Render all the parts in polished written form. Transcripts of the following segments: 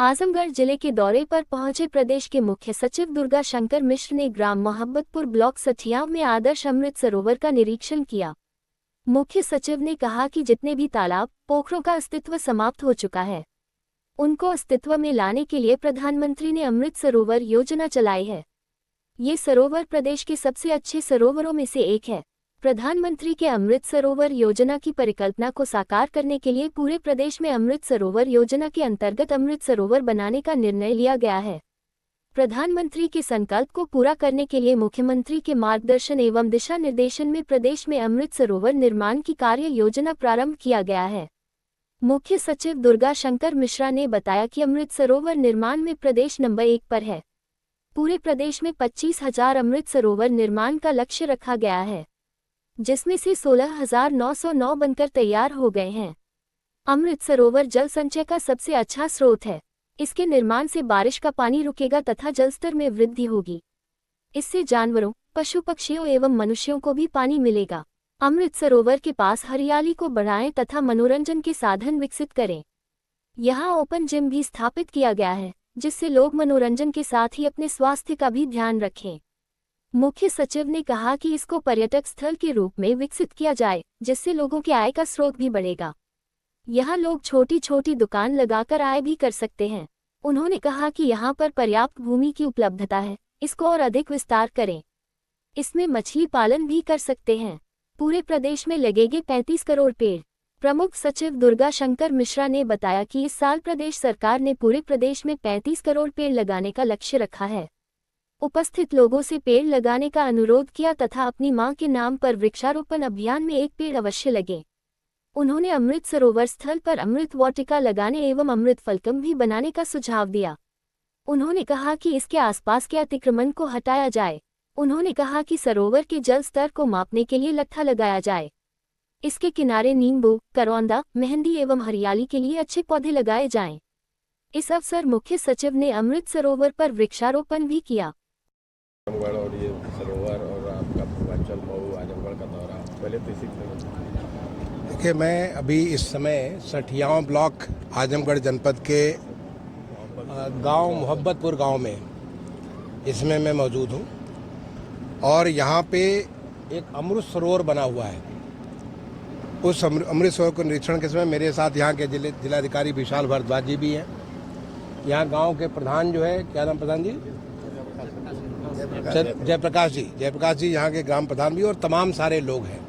आजमगढ़ जिले के दौरे पर पहुंचे प्रदेश के मुख्य सचिव दुर्गा शंकर मिश्र ने ग्राम मोहब्बतपुर ब्लॉक सठियाव में आदर्श अमृत सरोवर का निरीक्षण किया। मुख्य सचिव ने कहा कि जितने भी तालाब, पोखरों का अस्तित्व समाप्त हो चुका है, उनको अस्तित्व में लाने के लिए प्रधानमंत्री ने अमृत सरोवर योजना चलाई है। ये सरोवर प्रदेश के सबसे अच्छे सरोवरों में से एक है। प्रधानमंत्री के अमृत सरोवर योजना की परिकल्पना को साकार करने के लिए पूरे प्रदेश में अमृत सरोवर योजना के अंतर्गत अमृत सरोवर बनाने का निर्णय लिया गया है। प्रधानमंत्री के संकल्प को पूरा करने के लिए मुख्यमंत्री के मार्गदर्शन एवं दिशा निर्देशन में प्रदेश में अमृत सरोवर निर्माण की कार्य योजना प्रारंभ किया गया है। मुख्य सचिव दुर्गा शंकर मिश्रा ने बताया कि अमृत सरोवर निर्माण में प्रदेश नंबर 1 पर है। पूरे प्रदेश में 25,000 अमृत सरोवर निर्माण का लक्ष्य रखा गया है, जिसमें से 16,909 बनकर तैयार हो गए हैं। अमृत सरोवर जल संचय का सबसे अच्छा स्रोत है। इसके निर्माण से बारिश का पानी रुकेगा तथा जलस्तर में वृद्धि होगी। इससे जानवरों, पशु पक्षियों एवं मनुष्यों को भी पानी मिलेगा। अमृत सरोवर के पास हरियाली को बढ़ाएं तथा मनोरंजन के साधन विकसित करें। यहाँ ओपन जिम भी स्थापित किया गया है, जिससे लोग मनोरंजन के साथ ही अपने स्वास्थ्य का भी ध्यान रखें। मुख्य सचिव ने कहा कि इसको पर्यटक स्थल के रूप में विकसित किया जाए, जिससे लोगों के आय का स्रोत भी बढ़ेगा। यहाँ लोग छोटी छोटी दुकान लगाकर आय भी कर सकते हैं। उन्होंने कहा कि यहाँ पर पर्याप्त भूमि की उपलब्धता है, इसको और अधिक विस्तार करें। इसमें मछली पालन भी कर सकते हैं। पूरे प्रदेश में लगेंगे 35 करोड़ पेड़। प्रमुख सचिव दुर्गा शंकर मिश्रा ने बताया कि इस साल प्रदेश सरकार ने पूरे प्रदेश में 35 करोड़ पेड़ लगाने का लक्ष्य रखा है। उपस्थित लोगों से पेड़ लगाने का अनुरोध किया तथा अपनी मां के नाम पर वृक्षारोपण अभियान में एक पेड़ अवश्य लगे। उन्होंने अमृत सरोवर स्थल पर अमृत वाटिका लगाने एवं अमृत फलकम भी बनाने का सुझाव दिया। उन्होंने कहा कि इसके आसपास के अतिक्रमण को हटाया जाए। उन्होंने कहा कि सरोवर के जल स्तर को मापने के लिए लट्ठा लगाया जाए। इसके किनारे नींबू, करौंदा, मेहंदी एवं हरियाली के लिए अच्छे पौधे लगाए जाएं। इस अवसर मुख्य सचिव ने अमृत सरोवर पर वृक्षारोपण भी किया। आजमगढ़ और ये सरोवर और आपका पूर्वांचल मऊ आजमगढ़ का दौरा, पहले तो इसी देखिए, मैं अभी इस समय सठियाव ब्लॉक आजमगढ़ जनपद के गांव मोहब्बतपुर गांव में इसमें मैं मौजूद हूं और यहाँ पे एक अमृत सरोवर बना हुआ है। उस अमृत सरोवर को निरीक्षण के समय मेरे साथ यहाँ के जिलाधिकारी विशाल भारद्वाज जी भी हैं। यहाँ गांव के प्रधान जो है, क्या नाम प्रधान जी? जयप्रकाश जी यहाँ के ग्राम प्रधान भी और तमाम सारे लोग हैं।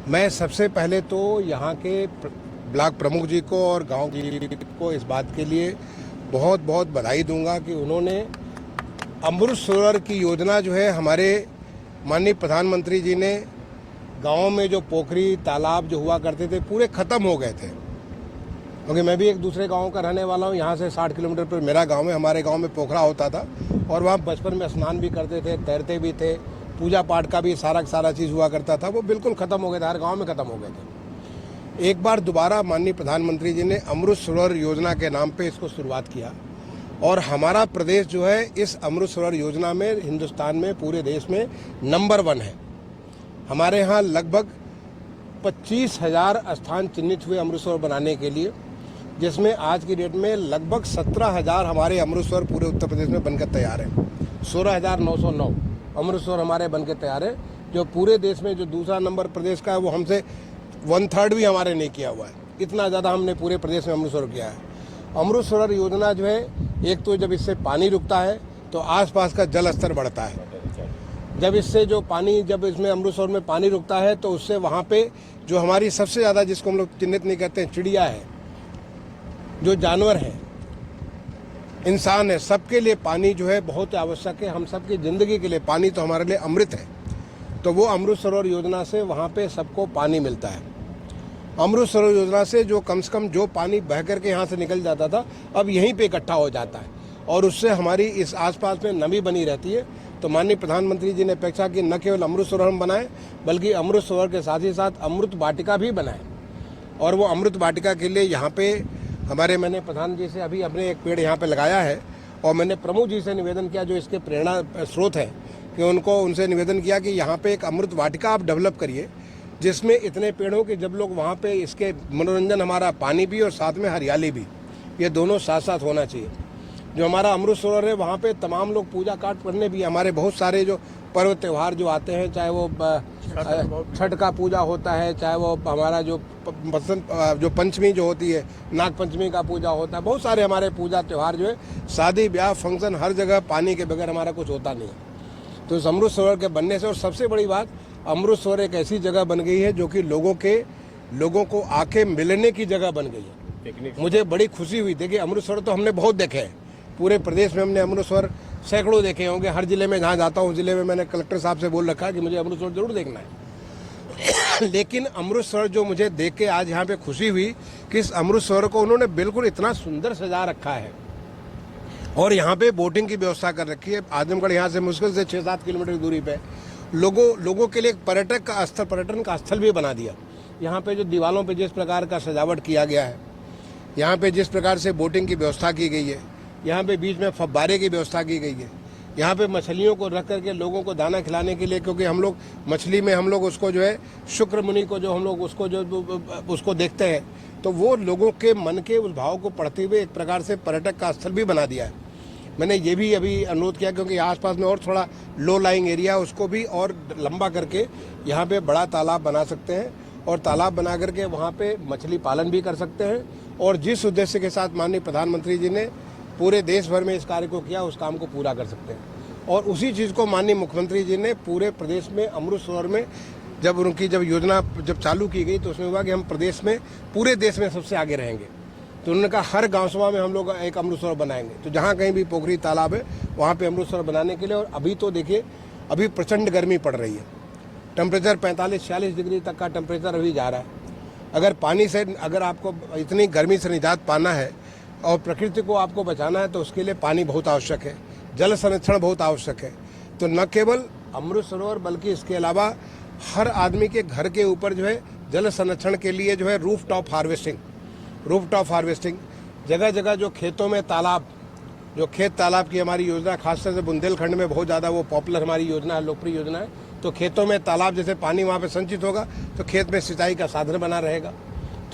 मैं सबसे पहले तो यहाँ के ब्लॉक प्रमुख जी को और गांव को इस बात के लिए बहुत बहुत बधाई दूंगा कि उन्होंने अमृत सरोवर की योजना जो है, हमारे माननीय प्रधानमंत्री जी ने गाँव में जो पोखरी तालाब जो हुआ करते थे पूरे ख़त्म हो गए थे। क्योंकि मैं भी एक दूसरे गांव का रहने वाला हूं। यहाँ से 60 किलोमीटर पर मेरा गांव है। हमारे गांव में पोखरा होता था और वहाँ बचपन में स्नान भी करते थे, तैरते भी थे, पूजा पाठ का भी सारा चीज़ हुआ करता था। वो बिल्कुल ख़त्म हो गए थे, हर गाँव में ख़त्म हो गए थे। एक बार दोबारा माननीय प्रधानमंत्री जी ने अमृत सरोवर योजना के नाम पर इसको शुरुआत किया और हमारा प्रदेश जो है इस अमृत सरोवर योजना में हिंदुस्तान में, पूरे देश में नंबर 1 है। हमारे यहाँ लगभग 25,000 स्थान चिन्हित हुए अमृत सरोवर बनाने के लिए, जिसमें आज की डेट में लगभग 17,000 हमारे अमृत सरोवर पूरे उत्तर प्रदेश में बनकर तैयार है। 16,909 अमृत सरोवर हमारे बनकर तैयार है, जो पूरे देश में जो दूसरा नंबर प्रदेश का है वो हमसे 1/3 भी हमारे नहीं किया हुआ है। इतना ज़्यादा हमने पूरे प्रदेश में अमृत सरोवर किया है। अमृत सरोवर योजना जो है, एक तो जब इससे पानी रुकता है तो आसपास का जल स्तर बढ़ता है। जब इसमें अमृत सरोवर में पानी रुकता है तो उससे वहाँ पे जो हमारी सबसे ज़्यादा, जिसको हम लोग चिन्हित नहीं कहते हैं, चिड़िया है, जो जानवर हैं, इंसान है, सबके लिए पानी जो है बहुत आवश्यक है। हम सबकी ज़िंदगी के लिए पानी तो हमारे लिए अमृत है। तो वो अमृत सरोवर योजना से वहाँ पे सबको पानी मिलता है। अमृत सरोवर योजना से जो कम से कम जो पानी बह करके यहाँ से निकल जाता था, अब यहीं पे इकट्ठा हो जाता है और उससे हमारी इस आसपास में नमी बनी रहती है। तो माननीय प्रधानमंत्री जी ने अपेक्षा की न केवल अमृत सरोवर हम बनाएं, बल्कि अमृत सरोवर के साथ ही साथ अमृत वाटिका भी बनाएं। और वो अमृत वाटिका के लिए यहाँ पे मैंने प्रधान जी से अभी अपने एक पेड़ यहाँ पे लगाया है और मैंने प्रमुख जी से निवेदन किया, जो इसके प्रेरणा स्रोत है, कि उनसे निवेदन किया कि यहाँ पे एक अमृत वाटिका आप डेवलप करिए, जिसमें इतने पेड़ हो कि जब लोग वहाँ पे इसके मनोरंजन, हमारा पानी भी और साथ में हरियाली भी, ये दोनों साथ साथ होना चाहिए। जो हमारा अमृत सरोवर है वहाँ पे तमाम लोग पूजा पाठ करने भी, हमारे बहुत सारे जो पर्व त्यौहार जो आते हैं, चाहे वो छठ का पूजा होता है, चाहे वो हमारा जो जो पंचमी जो होती है, नाग पंचमी का पूजा होता है, बहुत सारे हमारे पूजा त्यौहार जो है, शादी ब्याह फंक्शन, हर जगह पानी के बगैर हमारा कुछ होता नहीं है। तो इस अमृत सरोवर के बनने से, और सबसे बड़ी बात, अमृत सरोवर एक ऐसी जगह बन गई है जो कि लोगों को आके मिलने की जगह बन गई है। मुझे बड़ी खुशी हुई। देखिए, अमृत सरोवर तो हमने बहुत देखे हैं, पूरे प्रदेश में हमने अमृत सरोवर सैकड़ों देखे होंगे। हर जिले में जहाँ जाता हूँ, जिले में मैंने कलेक्टर साहब से बोल रखा है कि मुझे अमृत सरोवर जरूर देखना है। लेकिन अमृत सरोवर जो मुझे देख के आज यहाँ पे खुशी हुई कि इस अमृत सरोवर को उन्होंने बिल्कुल इतना सुंदर सजा रखा है, और यहाँ पे बोटिंग की व्यवस्था कर रखी है। आजमगढ़ यहाँ से मुश्किल से 6-7 किलोमीटर की दूरी पे लोगों के लिए एक पर्यटन का स्थल भी बना दिया। यहाँ पे जो दीवारों पे जिस प्रकार का सजावट किया गया है, यहाँ पे जिस प्रकार से बोटिंग की व्यवस्था की गई है, यहाँ पे बीच में फव्वारे की व्यवस्था की गई है, यहाँ पे मछलियों को रख करके लोगों को दाना खिलाने के लिए, क्योंकि हम लोग मछली में हम लोग उसको जो है शुक्र मुनि को जो हम लोग उसको देखते हैं, तो वो लोगों के मन के उस भाव को पढ़ते हुए एक प्रकार से पर्यटक का स्थल भी बना दिया है। मैंने ये भी अभी अनुरोध किया, क्योंकि आसपास में और थोड़ा लो लाइंग एरिया है, उसको भी और लंबा करके यहाँ पे बड़ा तालाब बना सकते हैं, और तालाब बना करके वहाँ पे मछली पालन भी कर सकते हैं। और जिस उद्देश्य के साथ माननीय प्रधानमंत्री जी ने पूरे देश भर में इस कार्य को किया, उस काम को पूरा कर सकते हैं। और उसी चीज़ को माननीय मुख्यमंत्री जी ने पूरे प्रदेश में अमृत सरोवर में जब योजना चालू की गई, तो उसमें हुआ कि हम प्रदेश में पूरे देश में सबसे आगे रहेंगे। तो उन्होंने कहा हर गांव सभा में हम लोग एक अमृत सरोवर बनाएंगे। तो जहाँ कहीं भी पोखरी तालाब है वहाँ पे अमृत सरोवर बनाने के लिए। और अभी तो देखिए, अभी प्रचंड गर्मी पड़ रही है, टेम्परेचर 45-46 डिग्री तक का टेम्परेचर अभी जा रहा है। अगर आपको इतनी गर्मी से निजात पाना है और प्रकृति को आपको बचाना है, तो उसके लिए पानी बहुत आवश्यक है, जल संरक्षण बहुत आवश्यक है। तो न केवल अमृत सरोवर बल्कि इसके अलावा हर आदमी के घर के ऊपर जो है जल संरक्षण के लिए जो है रूफ टॉप हार्वेस्टिंग, जगह जगह जो खेतों में तालाब, जो खेत तालाब की हमारी योजना खासतौर से बुंदेलखंड में बहुत ज़्यादा वो पॉपुलर हमारी योजना है, लोकप्रिय योजना है। तो खेतों में तालाब, जैसे पानी वहाँ पे संचित होगा तो खेत में सिंचाई का साधन बना रहेगा।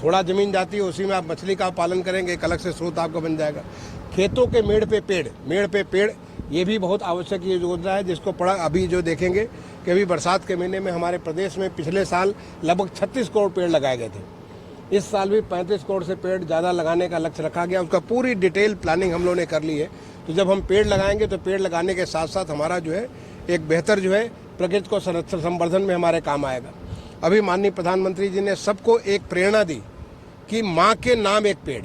थोड़ा जमीन जाती है, उसी में आप मछली का पालन करेंगे, एक अलग से स्रोत आपका बन जाएगा। खेतों के मेड़ पे पेड़, ये भी बहुत आवश्यक योजना है, जिसको अभी जो देखेंगे कि अभी बरसात के महीने में हमारे प्रदेश में पिछले साल लगभग 36 करोड़ पेड़ लगाए गए थे। इस साल भी 35 करोड़ से पेड़ ज़्यादा लगाने का लक्ष्य रखा गया। उसका पूरी डिटेल प्लानिंग हम लोगों ने कर ली है। तो जब हम पेड़ लगाएंगे तो पेड़ लगाने के साथ साथ हमारा जो है एक बेहतर जो है प्रकृति को संवर्धन में हमारे काम आएगा। अभी माननीय प्रधानमंत्री जी ने सबको एक प्रेरणा दी कि माँ के नाम एक पेड़।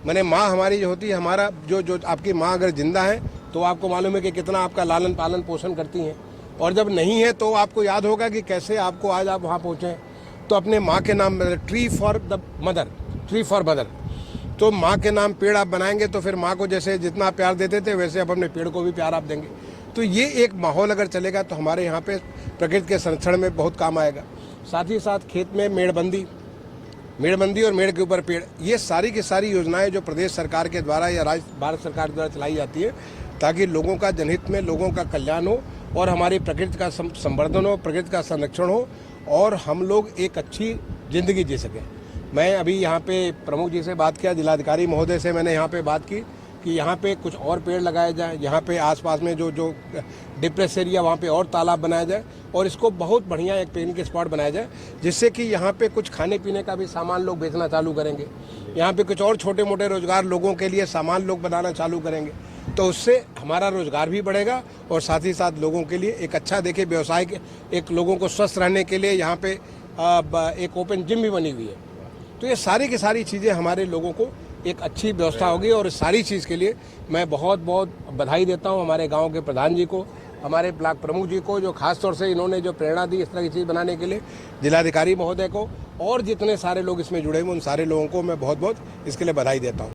मैंने माँ हमारी जो होती है, हमारा जो आपकी माँ अगर जिंदा है तो आपको मालूम है कि कितना आपका लालन पालन पोषण करती हैं, और जब नहीं है तो आपको याद होगा कि कैसे आपको आज आप वहाँ पहुँचे। तो अपने माँ के नाम, ट्री फॉर मदर, तो माँ के नाम पेड़ आप बनाएंगे तो फिर माँ को जैसे जितना प्यार देते थे वैसे अब अपने पेड़ को भी प्यार आप देंगे। तो ये एक माहौल अगर चलेगा तो हमारे यहाँ पे प्रकृति के संरक्षण में बहुत काम आएगा। साथ ही साथ खेत में मेड़बंदी और मेड़ के ऊपर पेड़, ये सारी की सारी योजनाएं जो प्रदेश सरकार के द्वारा या भारत सरकार द्वारा चलाई जाती है, ताकि लोगों का जनहित में लोगों का कल्याण हो और हमारी प्रकृति का संवर्धन हो, प्रकृति का संरक्षण हो और हम लोग एक अच्छी जिंदगी जी सकें। मैं अभी यहाँ पे प्रमुख जी से बात किया, जिलाधिकारी महोदय से मैंने यहाँ पे बात की कि यहाँ पे कुछ और पेड़ लगाए जाए, यहाँ पे आसपास में जो डिप्रेस एरिया वहाँ पे और तालाब बनाया जाए और इसको बहुत बढ़िया एक पिकनिक स्पॉट बनाया जाए, जिससे कि यहाँ पे कुछ खाने पीने का भी सामान लोग बेचना चालू करेंगे। यहाँ पे कुछ और छोटे मोटे रोजगार लोगों के लिए सामान लोग बनाना चालू करेंगे, तो उससे हमारा रोजगार भी बढ़ेगा और साथ ही साथ लोगों के लिए एक अच्छा देखिए व्यवसाय के, एक लोगों को स्वस्थ रहने के लिए यहाँ पे एक ओपन जिम भी बनी हुई है। तो ये सारी की सारी चीज़ें हमारे लोगों को एक अच्छी व्यवस्था होगी और इस सारी चीज़ के लिए मैं बहुत बहुत बधाई देता हूँ हमारे गांव के प्रधान जी को, हमारे ब्लॉक प्रमुख जी को, जो खास तौर से इन्होंने जो प्रेरणा दी इस तरह की चीज़ बनाने के लिए, जिलाधिकारी महोदय को और जितने सारे लोग इसमें जुड़े हुए उन सारे लोगों को मैं बहुत बहुत इसके लिए बधाई देता हूँ।